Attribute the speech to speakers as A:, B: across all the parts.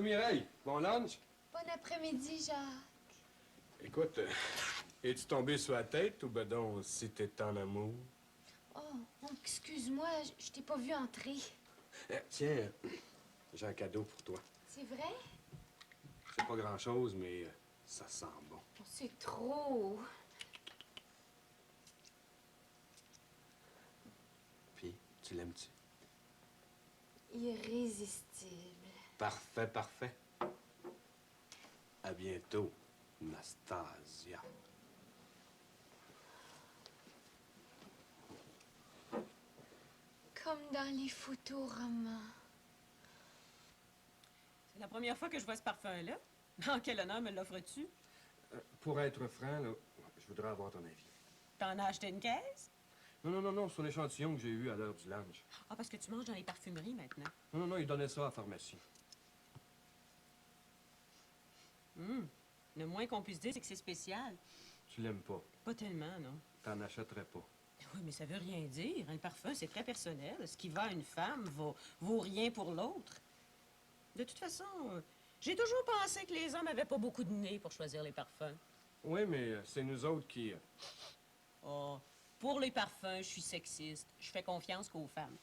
A: Mireille, bon lunch?
B: Bon après-midi, Jacques.
A: Écoute, es-tu tombé sur la tête ou ben donc si t'es en amour?
B: Oh, excuse-moi, je t'ai pas vu entrer.
A: Tiens, j'ai un cadeau pour toi.
B: C'est vrai?
A: C'est pas grand-chose, mais ça sent bon.
B: Oh, c'est trop.
A: Puis, tu l'aimes-tu?
B: Irrésistible.
A: Parfait, parfait. À bientôt, Nastasia.
B: Comme dans les photos romans.
C: C'est la première fois que je vois ce parfum-là. En quel honneur me l'offres-tu?
A: Pour être franc, là, je voudrais avoir ton avis.
C: T'en as acheté une caisse?
A: Non, c'est un échantillon que j'ai eu à l'heure du lunch.
C: Ah, parce que tu manges dans les parfumeries maintenant.
A: Non, il donnait ça à la pharmacie.
C: Le moins qu'on puisse dire, c'est que c'est spécial.
A: Tu l'aimes pas.
C: Pas tellement, non.
A: T'en achèterais pas.
C: Oui, mais ça veut rien dire. Un parfum, c'est très personnel. Ce qui va à une femme vaut rien pour l'autre. De toute façon, j'ai toujours pensé que les hommes avaient pas beaucoup de nez pour choisir les parfums.
A: Oui, mais c'est nous autres qui...
C: Oh, pour les parfums, je suis sexiste. Je fais confiance qu'aux femmes.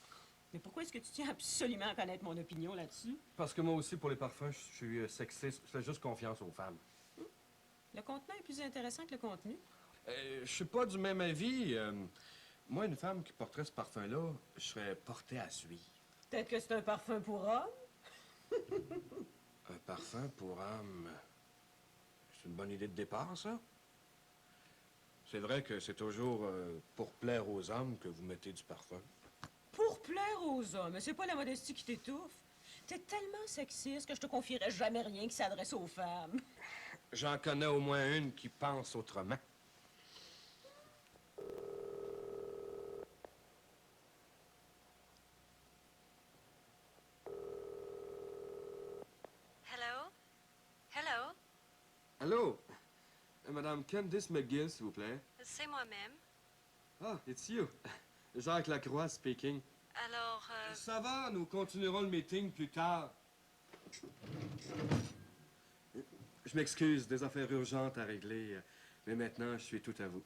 C: Mais pourquoi est-ce que tu tiens absolument à connaître mon opinion là-dessus?
A: Parce que moi aussi, pour les parfums, je suis sexiste. Je fais juste confiance aux femmes.
C: Le contenant est plus intéressant que le contenu.
A: Je suis pas du même avis. Moi, une femme qui porterait ce parfum-là, je serais porté à suivre.
C: Peut-être que c'est un parfum pour homme.
A: Un parfum pour homme... C'est une bonne idée de départ, ça? C'est vrai que c'est toujours pour plaire aux hommes que vous mettez du parfum.
C: Pour plaire aux hommes, mais c'est pas la modestie qui t'étouffe. T'es tellement sexiste que je te confierai jamais rien qui s'adresse aux femmes.
A: J'en connais au moins une qui pense autrement.
D: Hello? Hello?
A: Allô? Madame Candice McGill, s'il vous plaît.
D: C'est moi-même.
A: Ah, it's you. Jacques Lacroix speaking.
D: Alors,
A: Ça va, nous continuerons le meeting plus tard. Je m'excuse, des affaires urgentes à régler, mais maintenant, je suis tout à vous.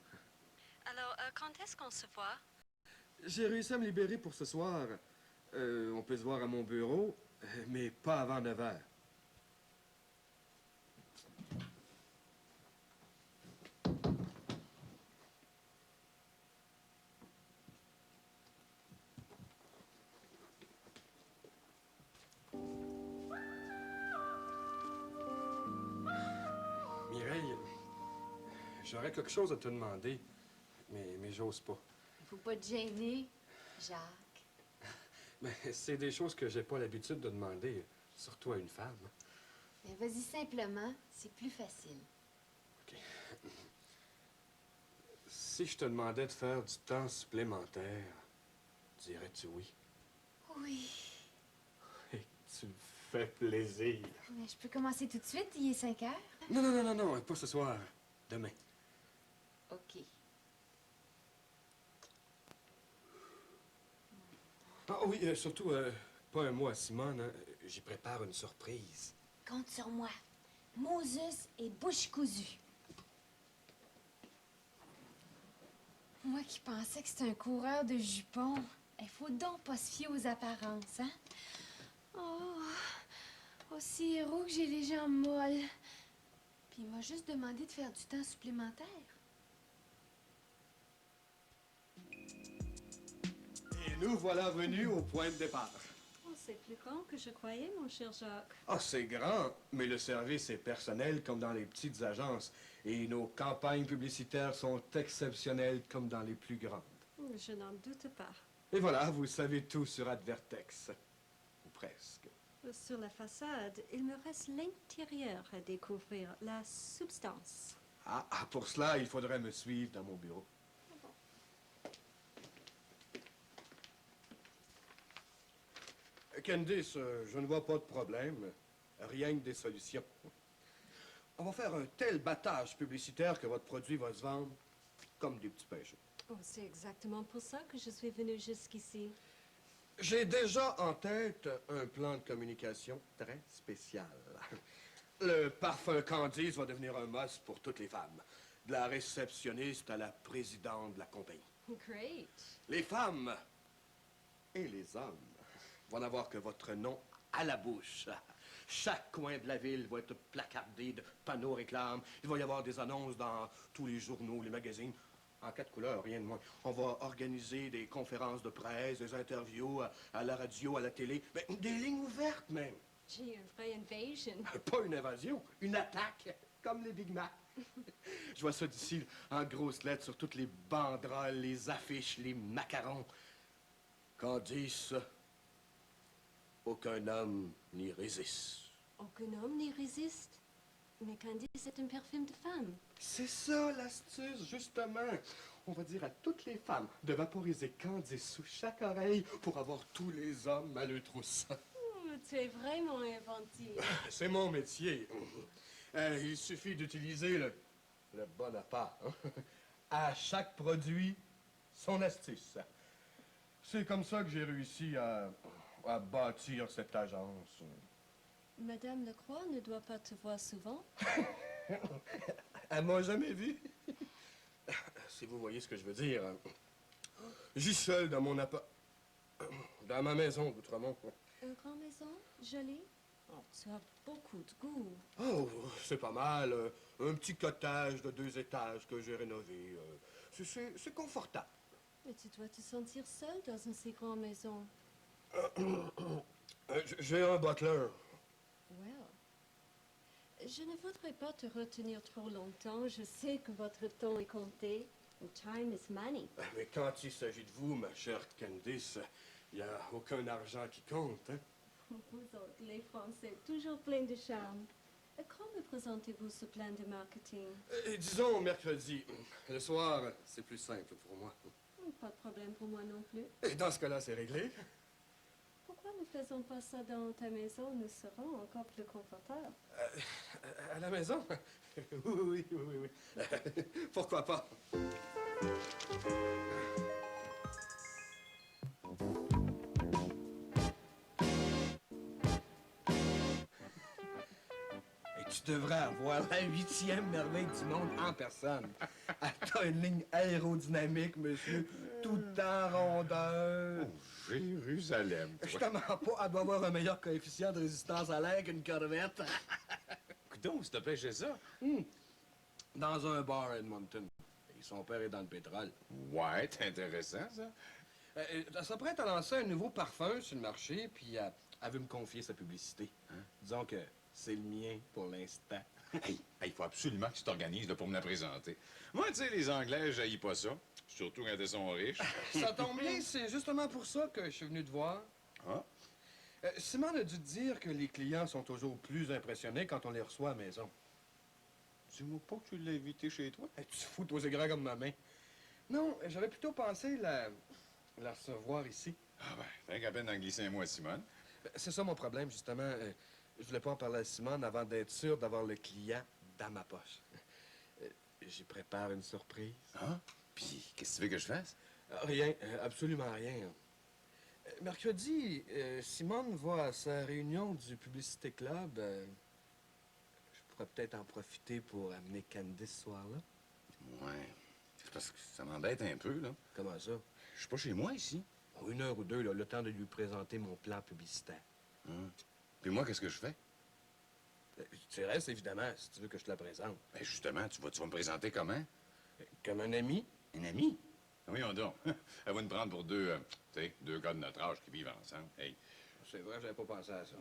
D: quand est-ce qu'on se voit?
A: J'ai réussi à me libérer pour ce soir. On peut se voir à mon bureau, mais pas avant 9 heures. Mireille, j'aurais quelque chose à te demander, mais j'ose pas.
B: Faut pas te gêner, Jacques.
A: Mais c'est des choses que j'ai pas l'habitude de demander, surtout à une femme.
B: Mais vas-y simplement, c'est plus facile.
A: OK. Si je te demandais de faire du temps supplémentaire, dirais-tu oui?
B: Oui.
A: Et tu me fais plaisir.
B: Mais je peux commencer tout de suite, il est 5 heures.
A: Non, pas ce soir. Demain.
B: OK.
A: Ah oui, surtout, pas un mot à Simone, hein. J'y prépare une surprise.
B: Compte sur moi. Moses et bouche cousue. Moi qui pensais que c'était un coureur de jupons. Il faut donc pas se fier aux apparences, hein? Oh, aussi héros que j'ai les jambes molles. Puis il m'a juste demandé de faire du temps supplémentaire.
A: Et nous voilà venus au point de départ.
D: Oh, c'est plus grand que je croyais, mon cher Jacques.
A: Ah, c'est grand, mais le service est personnel comme dans les petites agences. Et nos campagnes publicitaires sont exceptionnelles comme dans les plus grandes.
D: Je n'en doute pas.
A: Et voilà, vous savez tout sur Advertex. Ou presque.
D: Sur la façade, il me reste l'intérieur à découvrir, la substance.
A: Pour cela, il faudrait me suivre dans mon bureau. Candice, je ne vois pas de problème. Rien que des solutions. On va faire un tel battage publicitaire que votre produit va se vendre comme des petits pains chauds.
D: Oh, c'est exactement pour ça que je suis venue jusqu'ici.
A: J'ai déjà en tête un plan de communication très spécial. Le parfum Candice va devenir un must pour toutes les femmes. De la réceptionniste à la présidente de la compagnie.
D: Great.
A: Les femmes et les hommes vont n'avoir que votre nom à la bouche. Chaque coin de la ville va être placardé de panneaux réclames. Il va y avoir des annonces dans tous les journaux, les magazines. En 4 couleurs, rien de moins. On va organiser des conférences de presse, des interviews à la radio, à la télé. Mais des lignes ouvertes, même.
D: Gee, une vraie invasion.
A: Pas une invasion, une attaque, comme les Big Mac. Je vois ça d'ici, en grosses lettres, sur toutes les banderoles, les affiches, les macarons. Candice, aucun homme n'y résiste.
D: Aucun homme n'y résiste. Mais Candice est un parfum de femme.
A: C'est ça, l'astuce, justement. On va dire à toutes les femmes de vaporiser Candice sous chaque oreille pour avoir tous les hommes à leur trousse.
D: Tu es vraiment inventif.
A: C'est mon métier. Il suffit d'utiliser le bon appart. À chaque produit, son astuce. C'est comme ça que j'ai réussi à bâtir cette agence.
D: Madame Lecroix ne doit pas te voir souvent.
A: Elle m'a jamais vu. Si vous voyez ce que je veux dire. J'y seul dans mon appart. Dans ma maison d'Outremont.
D: Une grande maison, jolie. Oh, tu as beaucoup de goût.
A: Oh, c'est pas mal. Un petit cottage de 2 étages que j'ai rénové. C'est confortable.
D: Mais tu dois te sentir seul dans une si grande maison.
A: J'ai un butler.
D: Well, je ne voudrais pas te retenir trop longtemps. Je sais que votre temps est compté. And time is money.
A: Mais quand il s'agit de vous, ma chère Candice, il n'y a aucun argent qui compte, hein?
D: Vous autres, les Français, toujours pleins de charme. Quand me présentez-vous ce plan de marketing?
A: Disons mercredi. Le soir, c'est plus simple pour moi.
D: Pas de problème pour moi non plus.
A: Et dans ce cas-là, c'est réglé.
D: Pourquoi ne faisons pas ça dans ta maison? Nous serons encore plus confortables.
A: À la maison? Oui. Pourquoi pas? Et tu devrais avoir la 8e merveille du monde en personne. T'as une ligne aérodynamique, monsieur, tout en rondeur.
E: Oh, Jérusalem,
A: Je
E: toi.
A: te mens pas, elle doit avoir un meilleur coefficient de résistance à l'air qu'une corvette.
E: Coudonc, s'il te plaît, j'ai ça.
A: Dans un bar à Edmonton. Et son père est dans le pétrole.
E: Ouais, c'est intéressant, ça.
A: Elle s'apprête à lancer un nouveau parfum sur le marché, puis elle veut me confier sa publicité. Disons que c'est le mien pour l'instant.
E: Hey, il faut absolument que tu t'organises là, pour me la présenter. Moi, tu sais, les Anglais, j'haïs pas ça. Surtout quand ils sont riches.
A: Ça tombe bien, c'est justement pour ça que je suis venu te voir.
E: Ah?
A: Simon a dû te dire que les clients sont toujours plus impressionnés quand on les reçoit à la maison.
E: Dis-moi pas que tu l'as invité chez toi.
A: Tu te fous, toi, c'est grand comme ma main. Non, j'avais plutôt pensé la recevoir ici.
E: Ah ben, t'as qu'à peine d'en glisser un mot à Simone.
A: C'est ça mon problème, justement. Je voulais pas en parler à Simone avant d'être sûr d'avoir le client dans ma poche. J'y prépare une surprise.
E: Ah? Puis, qu'est-ce que tu veux que je fasse?
A: Rien, absolument rien. Mercredi, Simone va à sa réunion du Publicité Club. Je pourrais peut-être en profiter pour amener Candice ce soir-là.
E: Ouais. C'est parce que ça m'embête un peu, là.
A: Comment ça?
E: Je suis pas chez moi, ici.
A: 1 heure ou 2, là, le temps de lui présenter mon plan publicitaire.
E: Puis moi, qu'est-ce que je fais?
A: Tu restes, évidemment, si tu veux que je te la présente.
E: Ben, justement, tu vas me présenter comment?
A: Comme un ami.
E: Un ami? Oui, on donc. Elle va nous prendre pour deux gars de notre âge qui vivent ensemble. Hey.
A: C'est vrai, j'avais pas pensé à ça.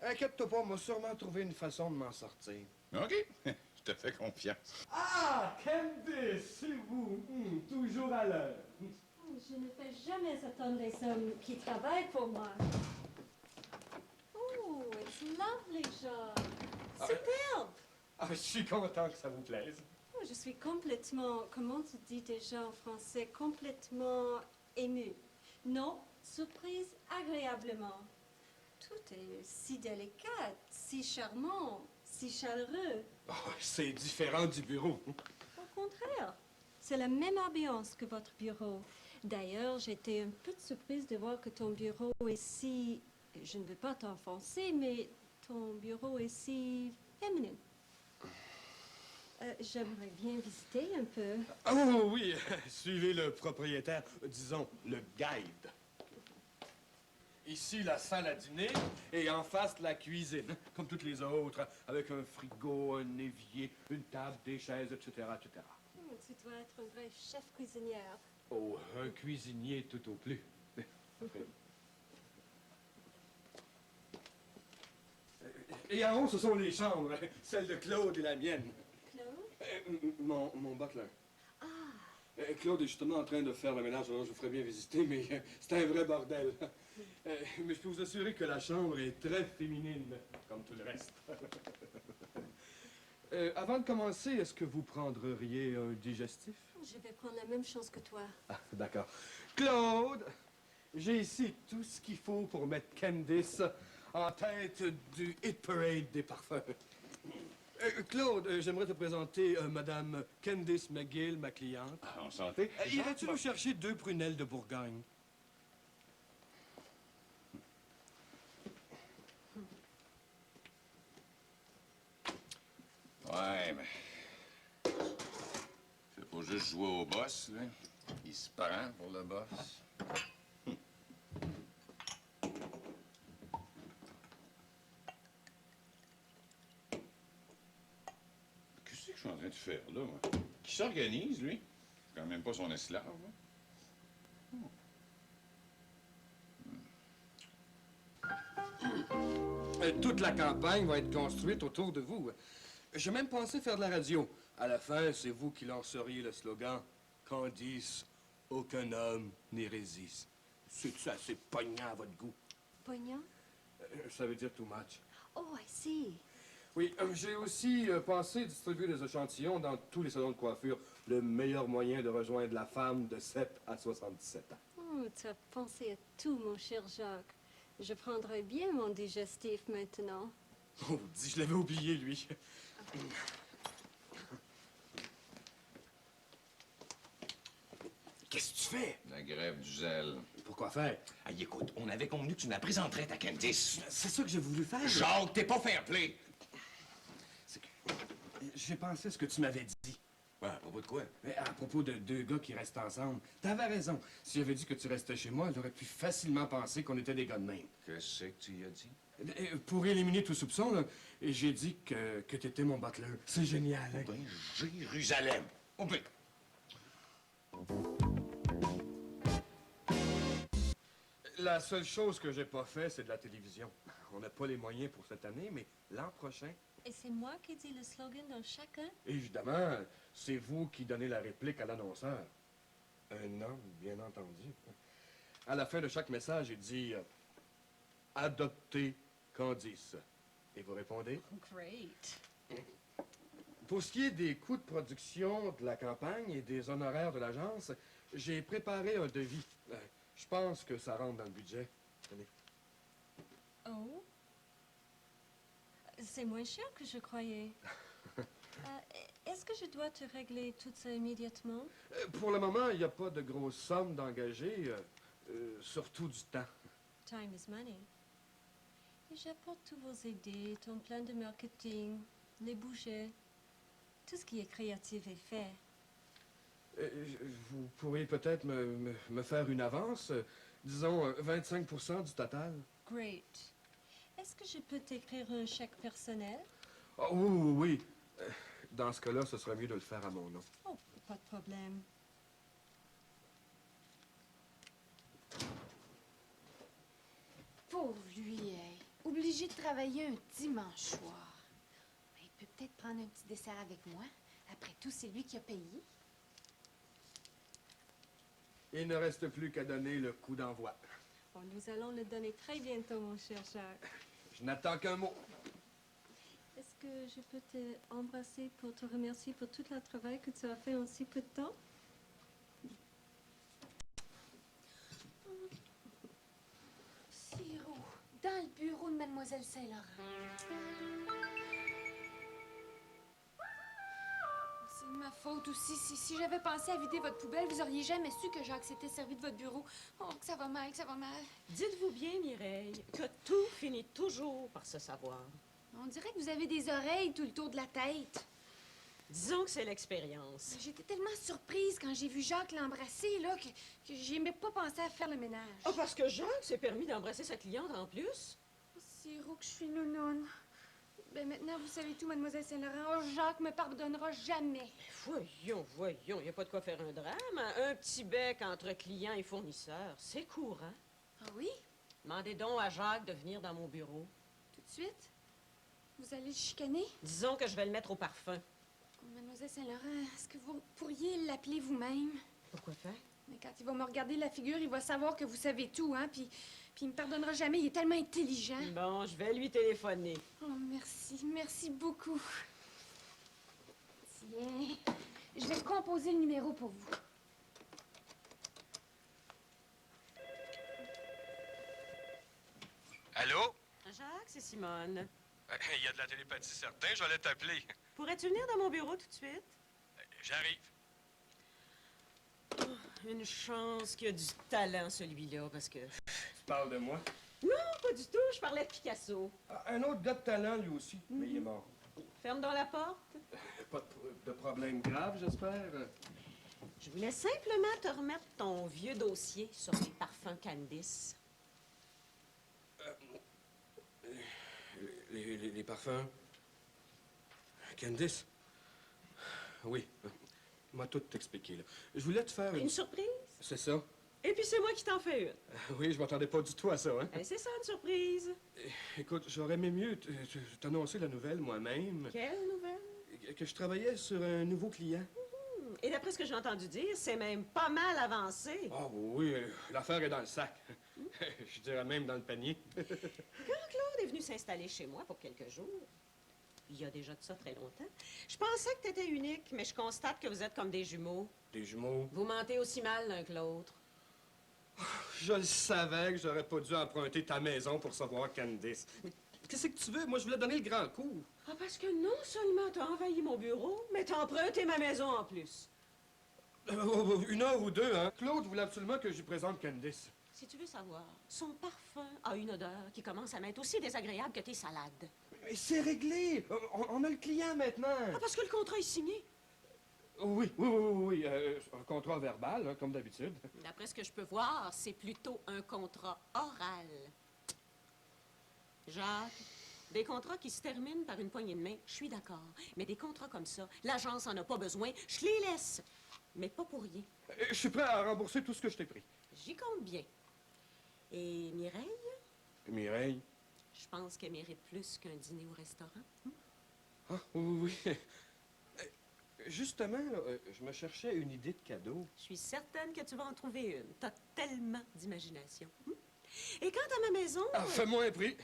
A: Inquiète-toi pas, on m'a sûrement trouvé une façon de m'en sortir.
E: OK. Je te fais confiance.
A: Ah, Candice, c'est vous. Toujours à l'heure.
D: Je ne fais jamais attendre les hommes qui travaillent pour moi. Oh, it's lovely, Jean. Superbe.
A: Ah, je suis content que ça vous plaise.
D: Oh, je suis complètement, comment tu dis déjà en français, complètement émue. Non, surprise agréablement. Tout est si délicat, si charmant, si chaleureux.
A: Oh, c'est différent du bureau.
D: Au contraire, c'est la même ambiance que votre bureau. D'ailleurs, j'étais un peu surprise de voir que ton bureau est si... Je ne veux pas t'enfoncer, mais ton bureau est si féminin. J'aimerais bien visiter un peu.
A: Oh oui, suivez le propriétaire, disons le guide. Ici, la salle à dîner et en face, la cuisine, comme toutes les autres, avec un frigo, un évier, une table, des chaises, etc., etc.
D: Tu dois être un vrai chef cuisinière.
A: Oh, un cuisinier tout au plus. Et en haut, ce sont les chambres, celle de Claude et la mienne.
D: Claude?
A: Mon butler. Claude est justement en train de faire le ménage, alors je vous ferais bien visiter, mais c'est un vrai bordel. Mais je peux vous assurer que la chambre est très féminine, comme tout le reste. Avant de commencer, est-ce que vous prendriez un digestif?
D: Je vais prendre la même chose que toi.
A: Ah, d'accord. Claude, j'ai ici tout ce qu'il faut pour mettre Candice en tête du hit parade des parfums. Claude, j'aimerais te présenter Madame Candice McGill, ma cliente.
E: Ah, enchanté.
A: Irais-tu nous chercher 2 prunelles de Bourgogne?
E: Ouais, mais... C'est pas juste jouer au boss, là. Il se prend pour le boss. Qu'est-ce que je suis en train de faire, là, moi? Qui s'organise, lui? Je suis quand même pas son esclave, là.
A: Toute la campagne va être construite autour de vous. J'ai même pensé faire de la radio. À la fin, c'est vous qui lanceriez le slogan « Candice, aucun homme n'y résiste ». C'est-tu assez poignant à votre goût?
D: Poignant?
A: Ça veut dire too much.
D: Oh, I see.
A: Oui, j'ai aussi pensé distribuer des échantillons dans tous les salons de coiffure. Le meilleur moyen de rejoindre la femme de 7 à 77 ans.
D: Oh, tu as pensé à tout, mon cher Jacques. Je prendrai bien mon digestif maintenant.
A: Oh, dis, je l'avais oublié, lui. Qu'est-ce que tu fais?
E: La grève du zèle.
A: Pourquoi faire?
F: Ah, écoute, on avait convenu que tu me la présenterais, ta Candice.
A: C'est ça que j'ai voulu faire.
F: Jacques, t'es pas fair-play.
A: C'est que j'ai pensé à ce que tu m'avais dit.
F: Ouais, à propos de quoi?
A: Mais à propos de 2 gars qui restent ensemble. T'avais raison. Si j'avais dit que tu restais chez moi, j'aurais pu facilement penser qu'on était des gars de même.
E: Qu'est-ce que tu y as dit?
A: Pour éliminer tout soupçon, là, j'ai dit que t'étais mon butler. C'est génial, hein?
F: Ben, Jérusalem. Oh, ben,
A: La seule chose que j'ai pas fait, c'est de la télévision. On n'a pas les moyens pour cette année, mais l'an prochain,
D: Et c'est moi qui dis le slogan dans chacun?
A: évidemment, c'est vous qui donnez la réplique à l'annonceur. Un homme, bien entendu. À la fin de chaque message, il dit Adoptez Candice. Et vous répondez?
D: Great.
A: Pour ce qui est des coûts de production de la campagne et des honoraires de l'agence, j'ai préparé un devis. Je pense que ça rentre dans le budget. Tenez.
D: Oh? C'est moins cher que je croyais. Est-ce que je dois te régler tout ça immédiatement?
A: Pour le moment, il n'y a pas de grosse somme d'engager, surtout du temps.
D: Time is money. Et j'apporte tous vos idées, ton plan de marketing, les budgets. Tout ce qui est créatif est fait.
A: Vous pourriez peut-être me faire une avance, disons 25% du total.
D: Great. Est-ce que je peux t'écrire un chèque personnel?
A: Ah, oui, oui, oui. Dans ce cas-là, ce serait mieux de le faire à mon nom.
D: Oh, pas de problème.
B: Pauvre lui, hey. Obligé de travailler un dimanche soir. Mais il peut peut-être prendre un petit dessert avec moi. Après tout, c'est lui qui a payé.
A: Il ne reste plus qu'à donner le coup d'envoi.
D: Bon, nous allons le donner très bientôt, mon cher Jacques.
A: Je n'attends qu'un mot.
D: Est-ce que je peux te embrasser pour te remercier pour tout le travail que tu as fait en si peu de temps?
B: Sirop, dans le bureau de Mademoiselle Saint-Laurent. C'est de ma faute aussi. Si j'avais pensé à vider votre poubelle, vous auriez jamais su que Jacques s'était servi de votre bureau. Oh, que ça va mal, que ça va mal.
C: Dites-vous bien, Mireille, que tout finit toujours par se savoir.
B: On dirait que vous avez des oreilles tout le tour de la tête.
C: Disons que c'est l'expérience.
B: J'étais tellement surprise quand j'ai vu Jacques l'embrasser, là, que j'ai même pas pensé à faire le ménage.
C: Ah, parce que Jacques s'est permis d'embrasser sa cliente en plus?
B: C'est roux que je suis nounoune. Ben maintenant, vous savez tout, mademoiselle Saint-Laurent. Oh, Jacques me pardonnera jamais.
C: Voyons, il n'y a pas de quoi faire un drame. Un petit bec entre client et fournisseur, c'est courant.
B: Ah oui?
C: Demandez donc à Jacques de venir dans mon bureau.
B: Tout de suite? Vous allez le chicaner?
C: Disons que je vais le mettre au parfum.
B: Oh, mademoiselle Saint-Laurent, est-ce que vous pourriez l'appeler vous-même?
C: Pourquoi faire?
B: Mais quand il va me regarder la figure, il va savoir que vous savez tout, hein? Puis il me pardonnera jamais. Il est tellement intelligent.
C: Bon, je vais lui téléphoner.
B: Oh, merci. Merci beaucoup. Tiens, je vais composer le numéro pour vous.
G: Allô?
C: Jacques, c'est Simone.
G: Il y a de la télépathie certain, j'allais t'appeler.
C: Pourrais-tu venir dans mon bureau tout de suite?
G: J'arrive.
C: Une chance qu'il y a du talent, celui-là, parce que...
A: Tu parles de moi?
C: Non, pas du tout, je parlais de Picasso.
A: Ah, un autre gars de talent, lui aussi, mais il est mort.
C: Ferme dans la porte.
A: Pas de problème grave, j'espère.
C: Je voulais simplement te remettre ton vieux dossier sur les parfums Candice.
A: Les parfums. Candice? Oui. M'a tout expliqué, là. Je voulais te faire
C: Une surprise?
A: C'est ça?
C: Et puis c'est moi qui t'en fais une.
A: Oui, je m'attendais pas du tout à ça, hein?
C: Ben, c'est ça, une surprise.
A: Écoute, j'aurais aimé mieux t'annoncer la nouvelle moi-même.
C: Quelle nouvelle?
A: Que je travaillais sur un nouveau client.
C: Et d'après ce que j'ai entendu dire, c'est même pas mal avancé.
A: Ah oui, l'affaire est dans le sac. Je dirais même dans le panier.
C: Quand Claude est venu s'installer chez moi pour quelques jours, il y a déjà de ça très longtemps, je pensais que t'étais unique, mais je constate que vous êtes comme des jumeaux.
A: Des jumeaux.
C: Vous mentez aussi mal l'un que l'autre.
A: Je le savais que j'aurais pas dû emprunter ta maison pour savoir Candice. Mais qu'est-ce que tu veux? Moi, je voulais donner le grand coup.
C: Ah, parce que non seulement t'as envahi mon bureau, mais t'as emprunté ma maison en plus.
A: Une heure ou deux, hein? Claude voulait absolument que j'y présente Candice.
C: Si tu veux savoir, son parfum a une odeur qui commence à m'être aussi désagréable que tes salades.
A: Mais c'est réglé! On a le client maintenant!
C: Ah, parce que le contrat est signé.
A: Oui. Un contrat verbal, hein, comme d'habitude.
C: D'après ce que je peux voir, c'est plutôt un contrat oral. Jacques, des contrats qui se terminent par une poignée de main, je suis d'accord. Mais des contrats comme ça, l'agence en a pas besoin, je les laisse. Mais pas pour rien.
A: Je suis prêt à rembourser tout ce que je t'ai pris.
C: J'y compte bien. Et Mireille,
A: Mireille?
C: je pense qu'elle mérite plus qu'un dîner au restaurant.
A: Ah, oui. Justement, là, je me cherchais une idée de cadeau.
C: Je suis certaine que tu vas en trouver une. T'as tellement d'imagination. Et quant à ma maison,
A: Ah, fais-moi un prix.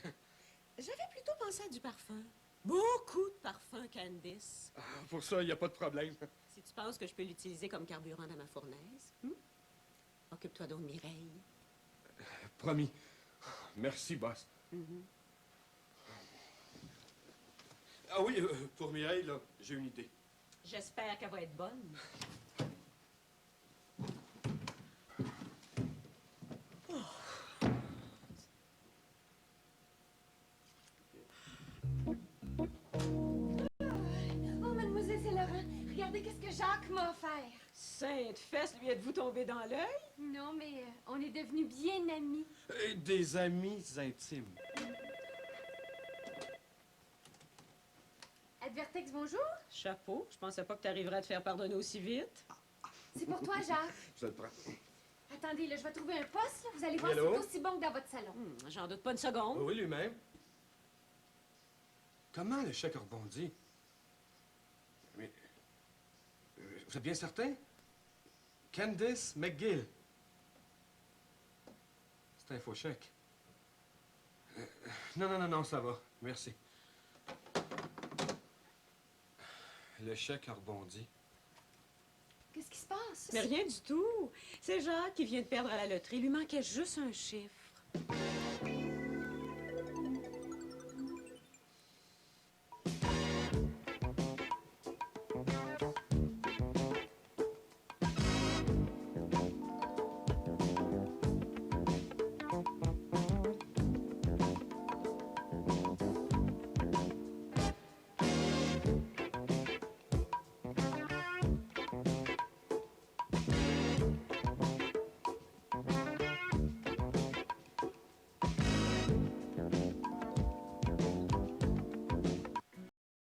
C: j'avais plutôt pensé à du parfum. Beaucoup de parfum Candice.
A: Ah, pour ça, il n'y a pas de problème.
C: Si tu penses que je peux l'utiliser comme carburant dans ma fournaise, occupe-toi donc de Mireille.
A: Promis. Merci, boss. Ah oui, pour Mireille, là, j'ai une idée.
C: J'espère qu'elle va être bonne.
B: Oh, mademoiselle Saint-Laurent, regardez qu'est-ce que Jacques m'a offert.
C: Sainte fesse, lui êtes-vous tombé dans l'œil?
B: Non, mais on est devenus bien amis.
A: Des amis intimes.
B: Advertex, bonjour.
C: Chapeau, je pensais pas que tu arriverais à te faire pardonner aussi vite.
B: C'est pour toi, Jacques.
A: Je le prends.
B: Attendez, là, je vais trouver un poste. Là. Vous allez voir,
A: Hello?
B: c'est aussi bon que dans votre salon.
C: J'en doute pas une seconde.
A: Oui, lui-même. Comment le chèque a rebondi? Mais... vous êtes bien certain? Candice McGill. C'est un faux chèque. Non, ça va. Merci. Le chèque a rebondi.
B: Qu'est-ce qui se passe?
C: Mais rien du tout. C'est Jacques qui vient de perdre à la loterie. Il lui manquait juste un chiffre.